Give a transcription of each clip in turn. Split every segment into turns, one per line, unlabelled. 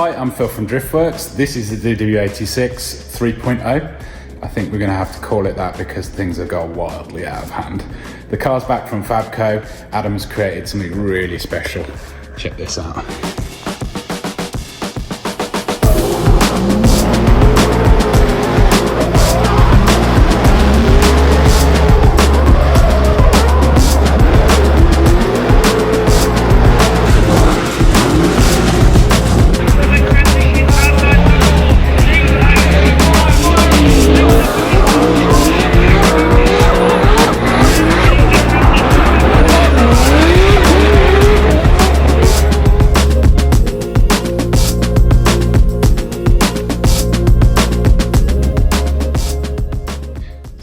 Hi, I'm Phil from Driftworks. This is the DW86 3.0. I think we're going to have to call it that because things have got wildly out of hand. The car's back from Fabco. Adam's created something really special. Check this out.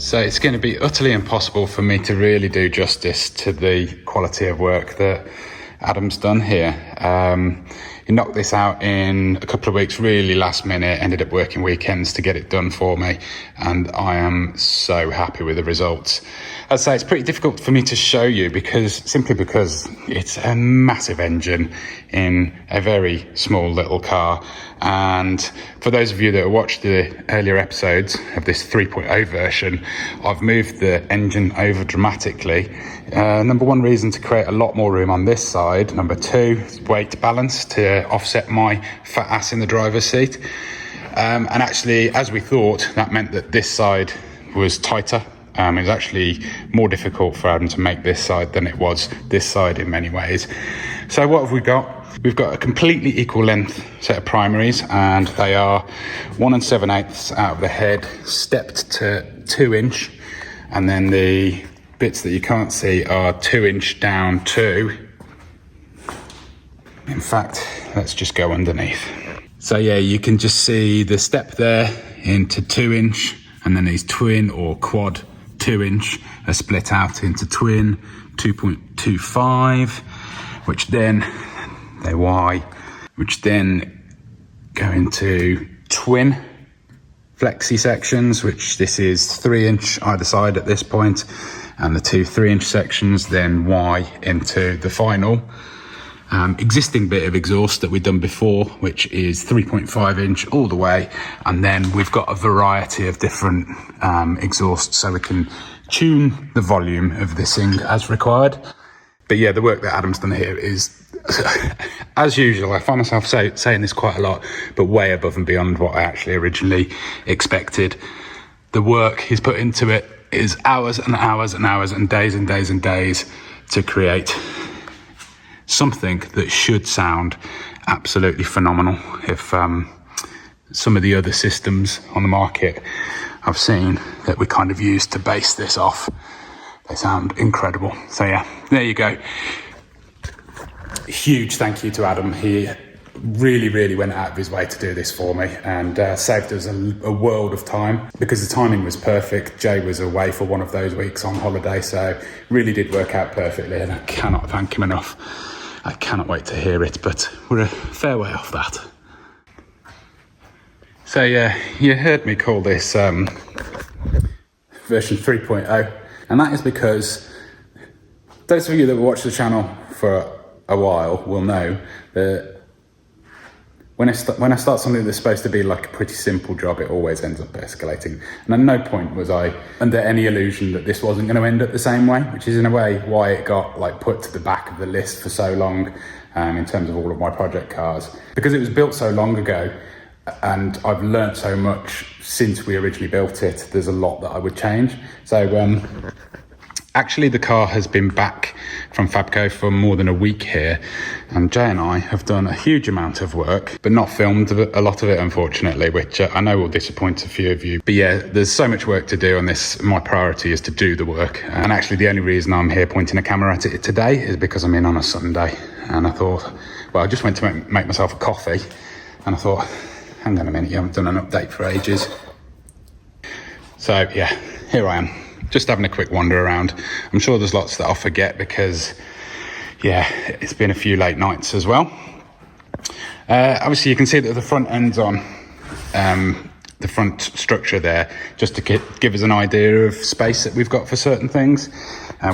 So it's going to be utterly impossible for me to really do justice to the quality of work that Adam's done here. He knocked this out in a couple of weeks, really last minute, ended up working weekends to get it done for me, and I am so happy with the results. I'd say it's pretty difficult for me to show you simply because it's a massive engine in a very small little car. And for those of you that have watched the earlier episodes of this 3.0 version, I've moved the engine over dramatically. Number one reason, to create a lot more room on this side. Number two, weight balance to offset my fat ass in the driver's seat. And actually, as we thought, that meant that this side was tighter. It was actually more difficult for Adam to make this side than it was this side in many ways. So what have we got? We've got a completely equal length set of primaries, and they are 1 7/8 out of the head, stepped to 2-inch, and then the bits that you can't see are 2-inch down to. In fact, let's just go underneath. So yeah, you can just see the step there into 2-inch, and then these twin or quad 2-inch are split out into twin 2.25, which then they Y, which then go into twin flexi sections, which this is 3-inch either side at this point, and the two 3-inch sections then Y into the final existing bit of exhaust that we've done before, which is 3.5-inch all the way. And then we've got a variety of different exhausts, so we can tune the volume of this thing as required. But yeah, the work that Adam's done here is, as usual, I find myself saying this quite a lot, but way above and beyond what I actually originally expected. The work he's put into it is hours and hours and hours and days and days and days to create something that should sound absolutely phenomenal. If some of the other systems on the market I've seen that we kind of use to base this off, they sound incredible. So yeah, there you go. Huge thank you to Adam. He really went out of his way to do this for me, and saved us a world of time, because the timing was perfect. Jay was away for one of those weeks on holiday, so really did work out perfectly, and I cannot thank him enough. I cannot wait to hear it, but we're a fair way off that. So yeah, you heard me call this version 3.0, and that is because those of you that have watched the channel for a while will know that when I start something that's supposed to be like a pretty simple job, it always ends up escalating. And at no point was I under any illusion that this wasn't going to end up the same way, which is in a way why it got like put to the back of the list for so long in terms of all of my project cars, because it was built so long ago, and I've learnt so much since we originally built it. There's a lot that I would change. So actually, the car has been back from Fabco for more than a week here, and Jay and I have done a huge amount of work, but not filmed a lot of it, unfortunately, which I know will disappoint a few of you. But yeah, there's so much work to do on this. My priority is to do the work. And actually, the only reason I'm here pointing a camera at it today is because I'm in on a Sunday. And I thought, well, I just went to make myself a coffee, and I thought, hang on a minute, you haven't done an update for ages. So yeah, here I am, just having a quick wander around. I'm sure there's lots that I'll forget because, yeah, it's been a few late nights as well. Obviously, you can see that the front end's on, the front structure there, just to give us an idea of space that we've got for certain things.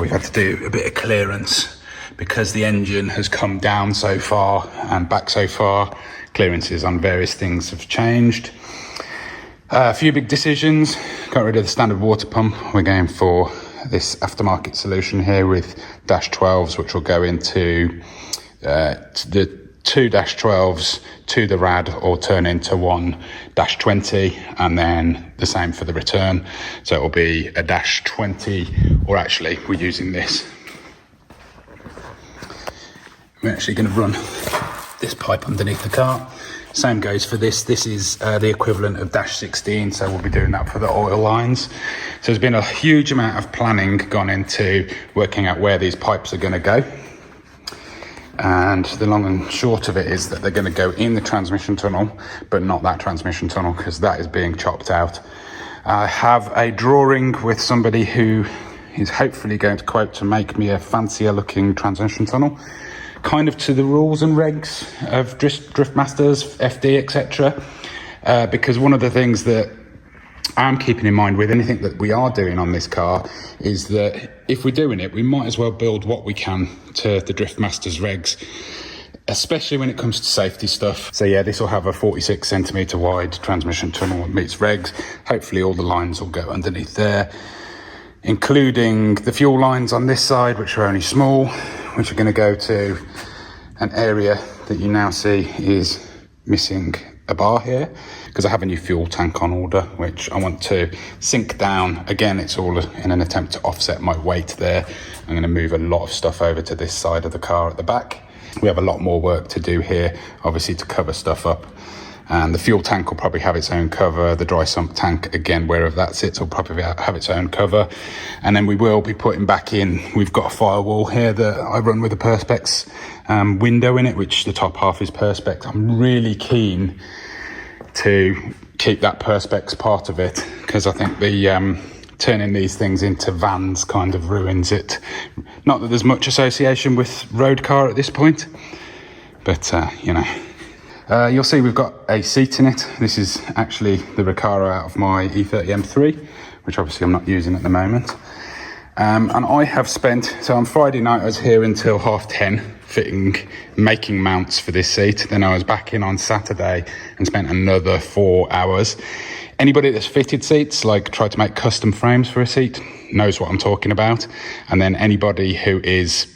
We've had to do a bit of clearance because the engine has come down so far and back so far. clearances on various things have changed. A few big decisions. Got rid of the standard water pump. We're going for this aftermarket solution here with -12s, which will go into the 2 -12s to the rad or turn into 1 -20, and then the same for the return. So it will be a -20, or actually we're using this. We're actually going to run this pipe underneath the car. Same goes for this. This is the equivalent of -16, so we'll be doing that for the oil lines. So there's been a huge amount of planning gone into working out where these pipes are going to go. And the long and short of it is that they're going to go in the transmission tunnel, but not that transmission tunnel, because that is being chopped out. I have a drawing with somebody who is hopefully going to quote to make me a fancier looking transmission tunnel, kind of to the rules and regs of Driftmasters, FD, etc. Because one of the things that I'm keeping in mind with anything that we are doing on this car is that if we're doing it, we might as well build what we can to the Driftmasters regs, especially when it comes to safety stuff. So yeah, this will have a 46 centimetre wide transmission tunnel that meets regs. Hopefully all the lines will go underneath there, including the fuel lines on this side, which are only small, which are going to go to an area that you now see is missing a bar here, because I have a new fuel tank on order, which I want to sink down. Again, it's all in an attempt to offset my weight there. I'm going to move a lot of stuff over to this side of the car at the back. We have a lot more work to do here, obviously, to cover stuff up. And the fuel tank will probably have its own cover. The dry sump tank, again, wherever that sits, will probably have its own cover. And then we will be putting back in, we've got a firewall here that I run with a Perspex window in it, which the top half is Perspex. I'm really keen to keep that Perspex part of it, because I think the turning these things into vans kind of ruins it. Not that there's much association with road car at this point, but you know. You'll see we've got a seat in it. This is actually the Recaro out of my E30 M3, which obviously I'm not using at the moment. And I have spent, so on Friday night I was here until 10:30 making mounts for this seat. Then I was back in on Saturday and spent another 4 hours. Anybody that's fitted seats, like tried to make custom frames for a seat, knows what I'm talking about. And then anybody who is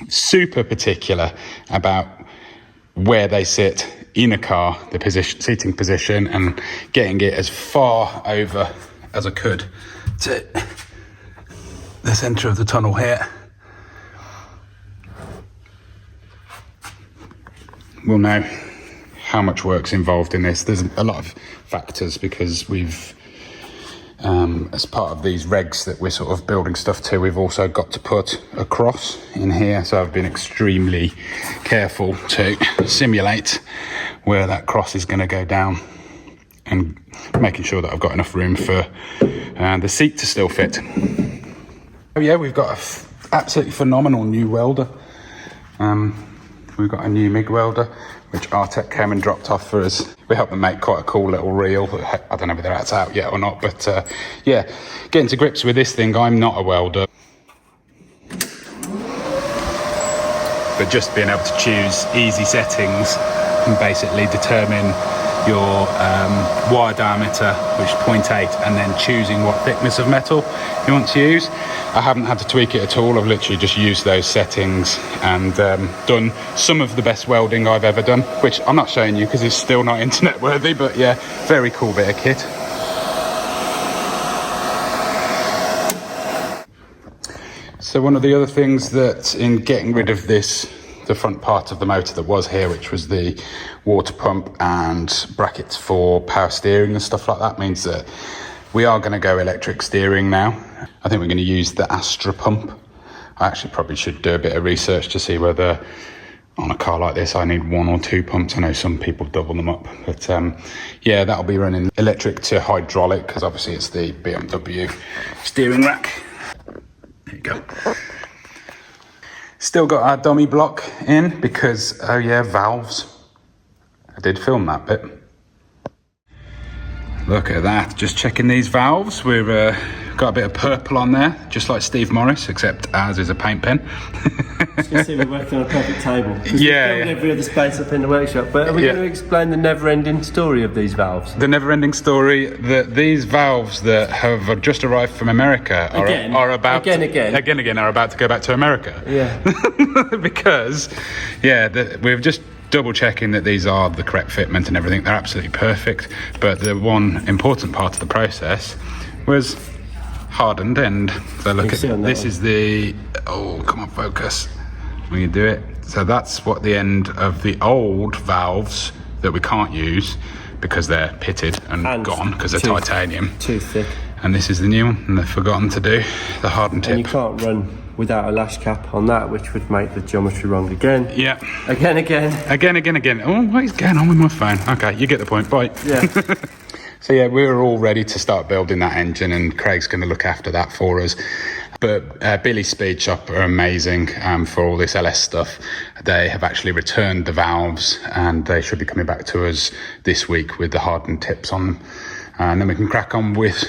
super particular about where they sit in a car, the seating position, and getting it as far over as I could to the centre of the tunnel here, we'll know how much work's involved in this. There's a lot of factors, because we've as part of these regs that we're sort of building stuff to, we've also got to put a cross in here. So I've been extremely careful to simulate where that cross is going to go down, and making sure that I've got enough room for the seat to still fit. Oh yeah, we've got an absolutely phenomenal new welder. We've got a new MIG welder, which Artec came and dropped off for us. We helped them make quite a cool little reel. I don't know whether that's out yet or not, but yeah, getting to grips with this thing. I'm not a welder, but just being able to choose easy settings and basically determine your wire diameter, which is 0.8, and then choosing what thickness of metal you want to use. I haven't had to tweak it at all. I've literally just used those settings and done some of the best welding I've ever done, which I'm not showing you because it's still not internet worthy, but yeah, very cool bit of kit. So one of the other things that in getting rid of this, the front part of the motor that was here, which was the water pump and brackets for power steering and stuff like that, means that we are going to go electric steering now. I think we're going to use the Astra pump. I actually probably should do a bit of research to see whether on a car like this I need 1 or 2 pumps. I know some people double them up, but yeah, that'll be running electric to hydraulic, because obviously it's the BMW steering rack. There you go. Still got our dummy block in because, oh yeah, valves. I did film that bit. Look at that, just checking these valves. We're Got a bit of purple on there, just like Steve Morris, except ours is a paint pen.
You can see we're working on a perfect table.
Yeah,
every other space up in the workshop. But are we going to explain the never-ending story of these valves?
The never-ending story that these valves that have just arrived from America are about to go back to America.
Yeah.
Because, we're just double checking that these are the correct fitment and everything. They're absolutely perfect. But the one important part of the process was hardened end. So look at this is the, oh, come on, focus. When you do it. So that's what the end of the old valves that we can't use because they're pitted and gone because they're titanium.
Too thick.
And this is the new one, and they've forgotten to do the hardened tip.
And you can't run without a lash cap on that, which would make the geometry wrong again.
Yeah.
Again.
Oh, what is going on with my phone? Okay, you get the point. Bye.
Yeah.
So yeah, we're all ready to start building that engine, and Craig's going to look after that for us. But Billy's Speed Shop are amazing for all this LS stuff. They have actually returned the valves, and they should be coming back to us this week with the hardened tips on them. And then we can crack on with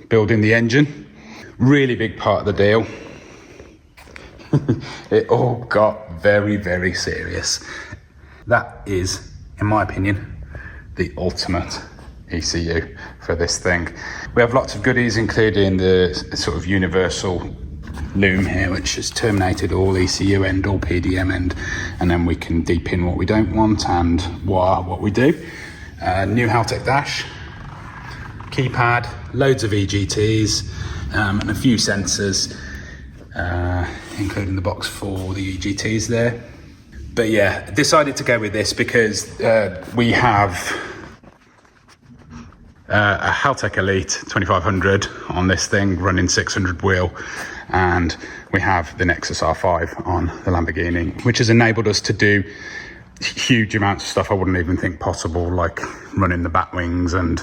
building the engine. Really big part of the deal. It all got very, very serious. That is, in my opinion, the ultimate ECU for this thing. We have lots of goodies, including the sort of universal loom here, which has terminated all ECU end, all PDM end, and then we can deep in what we don't want and wire what we do. New Haltech dash, keypad, loads of EGTs, and a few sensors, including the box for the EGTs there. But yeah, decided to go with this because we have a Haltech Elite 2500 on this thing running 600 wheel, and we have the Nexus R5 on the Lamborghini, which has enabled us to do huge amounts of stuff I wouldn't even think possible, like running the bat wings and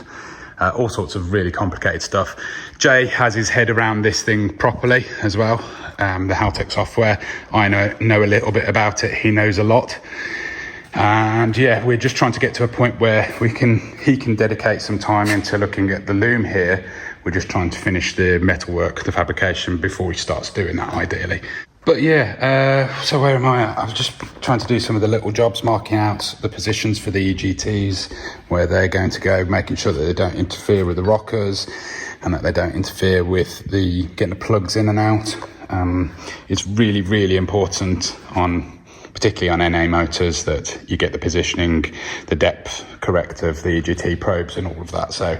all sorts of really complicated stuff. Jay has his head around this thing properly as well. The Haltech software, I know a little bit about it, he knows a lot. And yeah, we're just trying to get to a point where he can dedicate some time into looking at the loom here. We're just trying to finish the metalwork, the fabrication, before he starts doing that ideally. But yeah, so where am I at? I was just trying to do some of the little jobs, marking out the positions for the EGTs, where they're going to go, making sure that they don't interfere with the rockers and that they don't interfere with getting the plugs in and out. It's really, really important particularly on NA motors, that you get the positioning, the depth correct of the EGT probes and all of that. So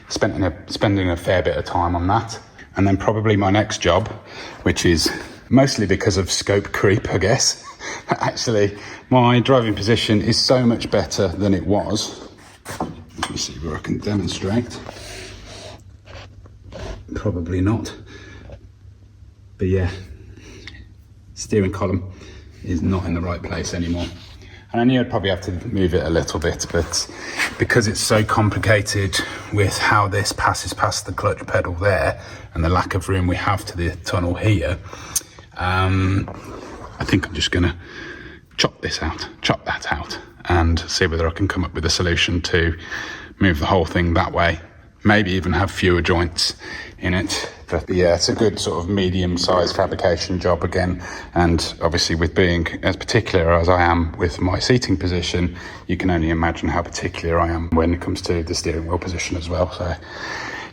spending a fair bit of time on that. And then probably my next job, which is mostly because of scope creep, I guess. Actually, my driving position is so much better than it was. Let me see where I can demonstrate. Probably not. But yeah, steering column is not in the right place anymore. And I knew I'd probably have to move it a little bit, but because it's so complicated with how this passes past the clutch pedal there and the lack of room we have to the tunnel here, I think I'm just gonna chop that out and see whether I can come up with a solution to move the whole thing that way. Maybe even have fewer joints in it. But yeah, it's a good sort of medium-sized fabrication job again. And obviously with being as particular as I am with my seating position, you can only imagine how particular I am when it comes to the steering wheel position as well. So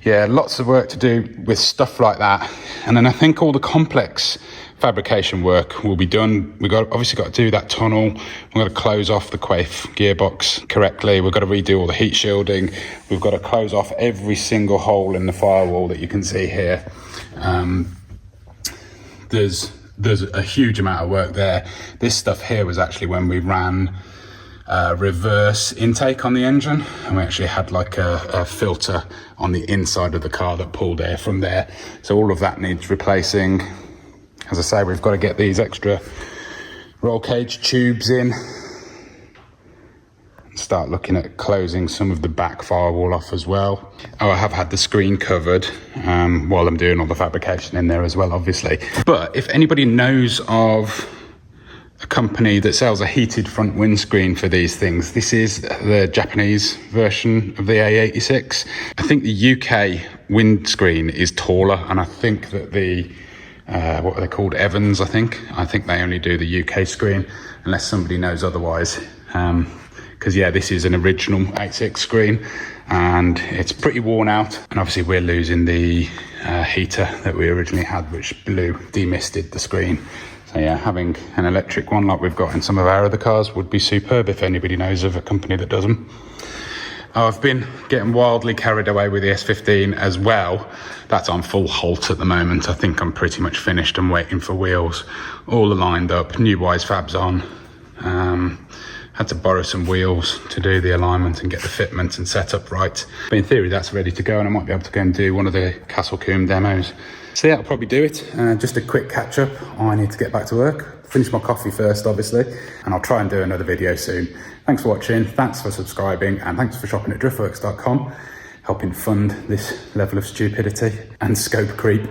yeah, lots of work to do with stuff like that. And then I think all the complex fabrication work will be done. We've obviously got to do that tunnel. We've got to close off the Quaife gearbox correctly. We've got to redo all the heat shielding. We've got to close off every single hole in the firewall that you can see here. There's a huge amount of work there. This stuff here was actually when we ran reverse intake on the engine, and we actually had like a filter on the inside of the car that pulled air from there. So all of that needs replacing. As I say, we've got to get these extra roll cage tubes in and start looking at closing some of the back firewall off as well. Oh, I have had the screen covered while I'm doing all the fabrication in there as well, obviously. But if anybody knows of a company that sells a heated front windscreen for these things. This is the Japanese version of the A86. I think the UK windscreen is taller, and I think that the what are they called, Evans, I think they only do the UK screen, unless somebody knows otherwise, because yeah, this is an original 86 screen and it's pretty worn out, and obviously we're losing the heater that we originally had, which demisted the screen. So yeah, having an electric one like we've got in some of our other cars would be superb if anybody knows of a company that does them. I've been getting wildly carried away with the S15 as well. That's on full halt at the moment. I think I'm pretty much finished and waiting for wheels. All are lined up, new wise fabs on. Had to borrow some wheels to do the alignment and get the fitment and set up right. But in theory, that's ready to go, and I might be able to go and do one of the Castle Combe demos. So yeah, I'll probably do it. Just a quick catch up. I need to get back to work. Finish my coffee first, obviously, and I'll try and do another video soon. Thanks for watching, thanks for subscribing, and thanks for shopping at driftworks.com, helping fund this level of stupidity and scope creep.